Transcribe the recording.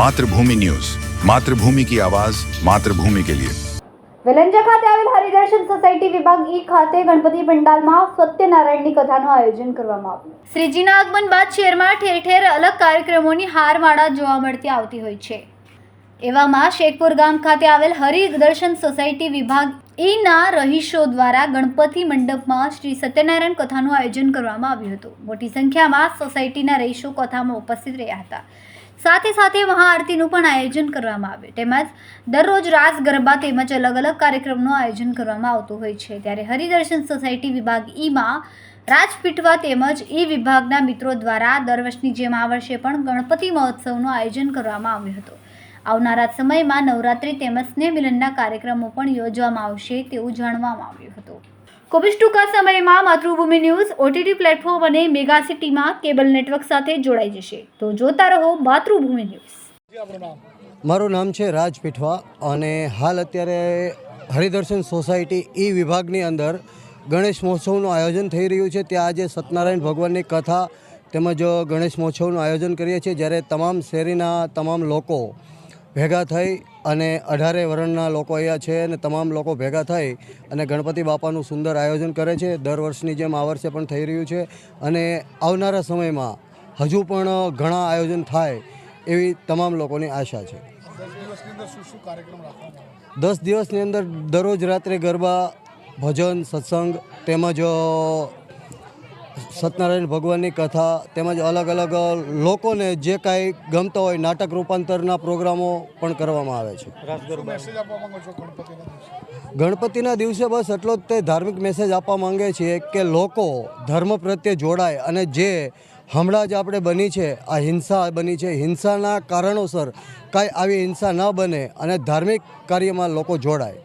मातृभूमि न्यूज, मातृभूमि की आवाज, मातृभूमि के लिए। વેલંજા ખાતે આવેલ હરિદર્શન સોસાયટી વિભાગ ઈ ખાતે ગણપતિ પંડાલમાં સત્યનારાયણની કથાનું આયોજન કરવામાં આવ્યું। શ્રીજીના આગમન બાદ શહેરમાં ઠેર ઠેર અલગ કાર્યક્રમોની હારમાળા જોવા મળતી આવતી હોય છે। એવામાં શેખપુર ગામ ખાતે આવેલ હરિદર્શન સોસાયટી વિભાગ ઈના રહીશો દ્વારા ગણપતિ મંડપમાં શ્રી સત્યનારાયણ કથાનું આયોજન કરવામાં આવ્યું હતું। મોટી સંખ્યામાં સોસાયટીના રહીશો કથામાં ઉપસ્થિત રહ્યા હતા। સાથે સાથે મહાઆરતીનું પણ આયોજન કરવામાં આવે તેમજ દરરોજ રાસ ગરબા તેમજ અલગ અલગ કાર્યક્રમનું આયોજન કરવામાં આવતું હોય છે। ત્યારે હરિદર્શન સોસાયટી વિભાગ ઈમાં રાજપીઠવા તેમજ ઈ વિભાગના મિત્રો દ્વારા દર વર્ષની જેમ આ વર્ષે પણ ગણપતિ મહોત્સવનું આયોજન કરવામાં આવ્યું હતું। આવનારા સમયમાં નવરાત્રિ તેમજ સ્નેહ મિલનના કાર્યક્રમો પણ યોજવામાં આવશે તેવું જાણવામાં આવ્યું હતું। ખૂબ જ ટૂંકા સમયમાં માતૃભૂમિ ન્યૂઝ ઓટીટી પ્લેટફોર્મ અને મેગા સિટીમાં કેબલ નેટવર્ક સાથે જોડાઈ જશે, તો જોતા રહો માતૃભૂમિ ન્યૂઝ। મારું નામ છે રાજ પીઠવા અને હાલ અત્યારે હરિદર્શન સોસાયટી ઈ વિભાગની અંદર ગણેશ મહોત્સવનું આયોજન થઈ રહ્યું છે। ત્યાં આજે સત્યનારાયણ ભગવાનની કથા તેમજ ગણેશ મહોત્સવનું આયોજન કરીએ છીએ, જ્યારે તમામ શેરીના તમામ લોકો ભેગા થઈ અને 18 વર્ણના લોકો અહીંયા છે અને તમામ લોકો ભેગા થઈ અને ગણપતિ બાપાનું સુંદર આયોજન કરે છે। દર વર્ષની જેમ આ વર્ષે પણ થઈ રહ્યું છે અને આવનારા સમયમાં હજુ પણ ઘણા આયોજન થાય એવી તમામ લોકોની આશા છે। 10 દિવસની અંદર દરરોજ રાત્રે ગરબા, ભજન, સત્સંગ તેમજ સત્યનારાયણ ભગવાનની કથા તેમજ અલગ અલગ લોકોને જે કાંઈ ગમતા હોય નાટક રૂપાંતરના પ્રોગ્રામો પણ કરવામાં આવે છે। ગણપતિના દિવસે બસ એટલો જ તે ધાર્મિક મેસેજ આપવા માંગે છીએ કે લોકો ધર્મ પ્રત્યે જોડાય અને જે હમણાં જ આપણે બની છે આ હિંસા બની છે, હિંસાના કારણોસર કાંઈ આવી હિંસા ન બને અને ધાર્મિક કાર્યમાં લોકો જોડાય।